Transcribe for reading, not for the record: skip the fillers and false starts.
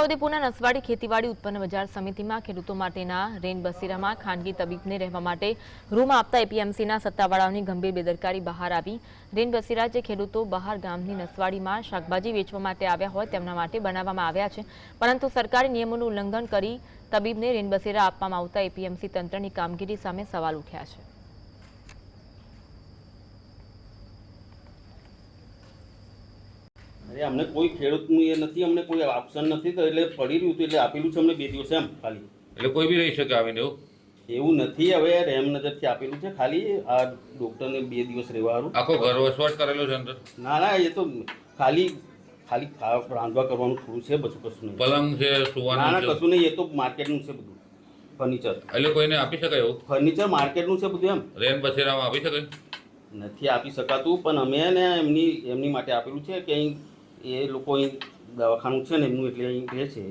છોટાઉદેપુરના નસવાડી ખેતીવાડી ઉત્પન્ન બજાર સમિતિમાં ખેડૂતો માટેના રેન બસેરામાં ખાનગી તબીબને રહેવા માટે રૂમ આપતા એપીએમસીના સત્તાવાળાઓની ગંભીર બેદરકારી બહાર આવી। રેન બસેરા જે ખેડૂતો બહાર ગામની નસવાડીમાં શાકભાજી વેચવા માટે આવ્યા હોય તેમના માટે બનાવવામાં આવ્યા છે, પરંતુ સરકારી નિયમોનું ઉલ્લંઘન કરી તબીબને રેન બસેરા આપવામાં આવતા એપીએમસી તંત્રની કામગીરી સામે સવાલ ઉઠ્યા છે। अरे हमने कोई खेडूतનું એ નથી, અમને કોઈ ઓપ્શન નથી, તો એટલે પડી રહ્યું હતું એટલે આપેલું છે અમને 2 દિવસ એમ ખાલી। એટલે કોઈ બી રહી શકે આવીને એવું નથી, હવે રેમનગરથી આપેલું છે ખાલી આ ડોક્ટરને 2 દિવસ રહેવાનું। આખો ઘર વસવાટ કરેલો છે અંદર? ના ના, એ તો ખાલી ખાલી રાંધવા કરવાનું થોડું છે, બધું કશું નહીં। પલંગ છે, ના સુવાનું ના, છે? કશું નહીં, એ તો માર્કેટનું છે બધું, ફર્નિચર। એટલે કોઈને આપી શકાય એવું? ફર્નિચર માર્કેટનું છે બધું એમ। રેન બસેરામાં આપી શકાય? નથી આપી શકાતું, પણ અમે ને એમની માટે આપેલું છે કે અહીં એ લોકો અહીં દવાખાનું છે ને એમનું, એટલે અહીં રહે છે।